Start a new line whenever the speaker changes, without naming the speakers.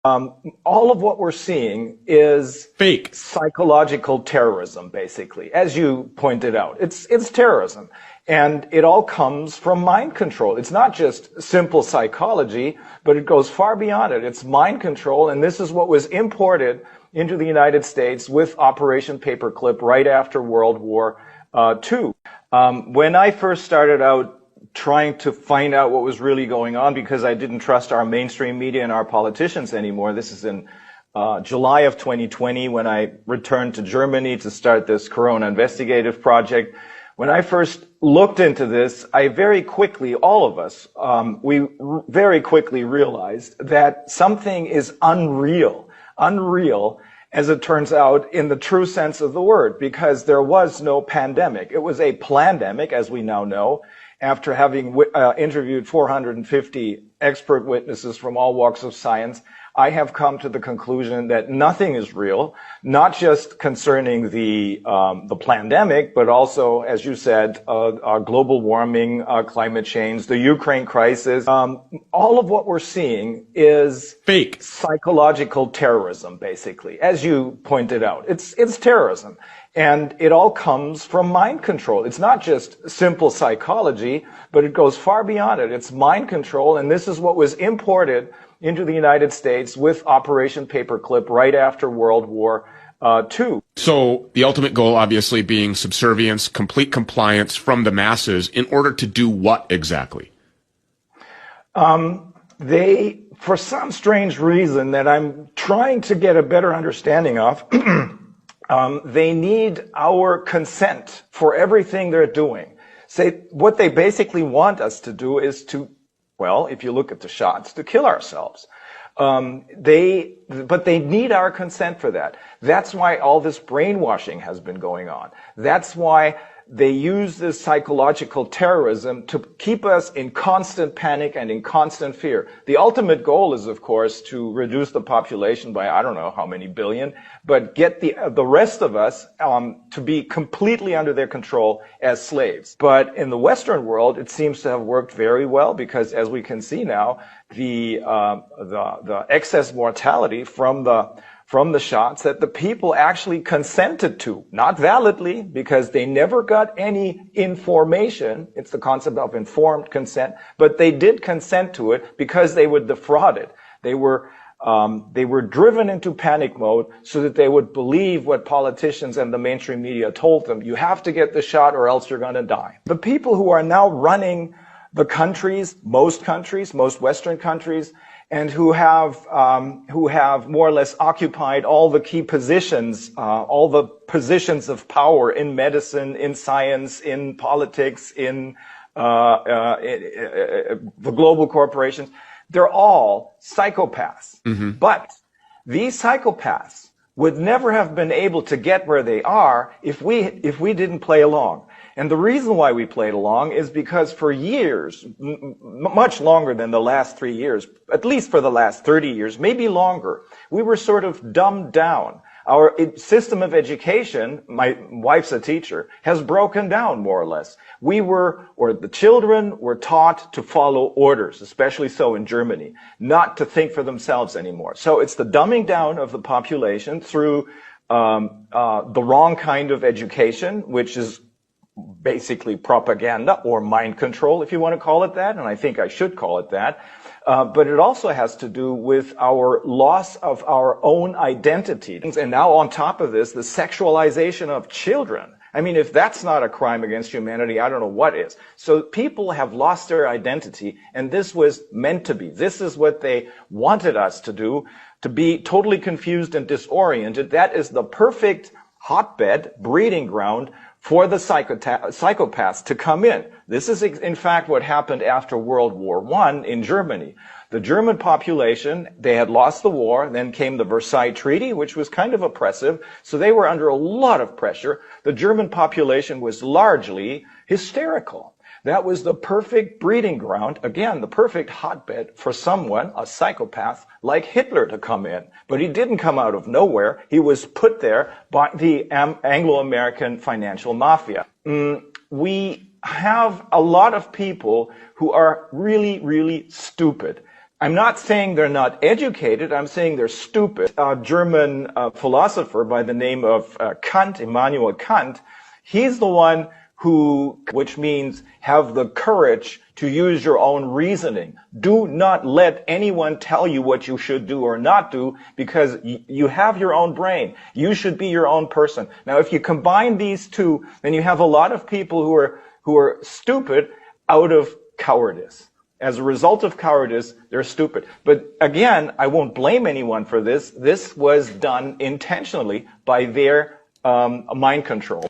All of what we're seeing is
fake
psychological terrorism, basically, as you pointed out. It's terrorism. And it all comes from mind control. It's not just simple psychology, but it goes far beyond it. It's mind control, and this is what was imported into the United States with Operation Paperclip right after World War II. When I first started out trying to find out what was really going on, because I didn't trust our mainstream media and our politicians anymore. This is in July of 2020 when I returned to Germany to start this Corona investigative project. When I first looked into this, I very quickly, all of us, we very quickly realized that something is unreal, as it turns out, in the true sense of the word, because there was no pandemic. It was a plandemic, as we now know, after having interviewed 450 expert witnesses from all walks of science. I have come to the conclusion that nothing is real, not just concerning the plandemic, but also, as you said, global warming, climate change, the Ukraine crisis. All of what we're seeing is
fake
psychological terrorism, basically, as you pointed out. It's terrorism. And it all comes from mind control. It's not just simple psychology, but it goes far beyond it. It's mind control, and this is what was imported into the United States with Operation Paperclip right after World War II.
So the ultimate goal, obviously, being subservience, complete compliance from the masses in order to do what exactly?
They, for some strange reason that I'm trying to get a better understanding of, they need our consent for everything they're doing. What they basically want us to do is to, well, if you look at the shots, to kill ourselves. But they need our consent for that. That's why all this brainwashing has been going on. That's why they use this psychological terrorism to keep us in constant panic and in constant fear. The ultimate goal is, of course, to reduce the population by I don't know how many billion, but get the rest of us to be completely under their control as slaves. But in the Western world, it seems to have worked very well because, as we can see now, the excess mortality from the shots that the people actually consented to, not validly, because they never got any information. It's the concept of informed consent, but they did consent to it because they were defrauded. They were driven into panic mode so that they would believe what politicians and the mainstream media told them. You have to get the shot or else you're going to die. The people who are now running the countries, most Western countries, and who have more or less occupied all the key positions, all the positions of power in medicine, in science, in politics, in the global corporations. They're all psychopaths. Mm-hmm. But these psychopaths would never have been able to get where they are if we didn't play along. And the reason why we played along is because for years, much longer than the last 3 years, at least for the last 30 years, maybe longer, we were sort of dumbed down. Our system of education, my wife's a teacher, has broken down more or less. The children were taught to follow orders, especially so in Germany, not to think for themselves anymore. So it's the dumbing down of the population through the wrong kind of education, which is basically propaganda or mind control, if you want to call it that, and I think I should call it that. But it also has to do with our loss of our own identity. And now on top of this, the sexualization of children. I mean, if that's not a crime against humanity, I don't know what is. So people have lost their identity, and this was meant to be. This is what they wanted us to do, to be totally confused and disoriented. That is the perfect hotbed, breeding ground for the psychopaths to come in. This is, in fact, what happened after World War I in Germany. The German population, they had lost the war, then came the Versailles Treaty, which was kind of oppressive, so they were under a lot of pressure. The German population was largely hysterical. That was the perfect breeding ground, again, the perfect hotbed for someone, a psychopath like Hitler, to come in. But he didn't come out of nowhere. He was put there by the Anglo-American financial mafia. We have a lot of people who are really, really stupid. I'm not saying they're not educated. I'm saying they're stupid. A German philosopher by the name of Kant, Immanuel Kant, he's the one which means have the courage to use your own reasoning. Do not let anyone tell you what you should do or not do, because you have your own brain. You should be your own person. Now, if you combine these two, then you have a lot of people who are stupid out of cowardice. As a result of cowardice, they're stupid. But again, I won't blame anyone for this. This was done intentionally by their mind control.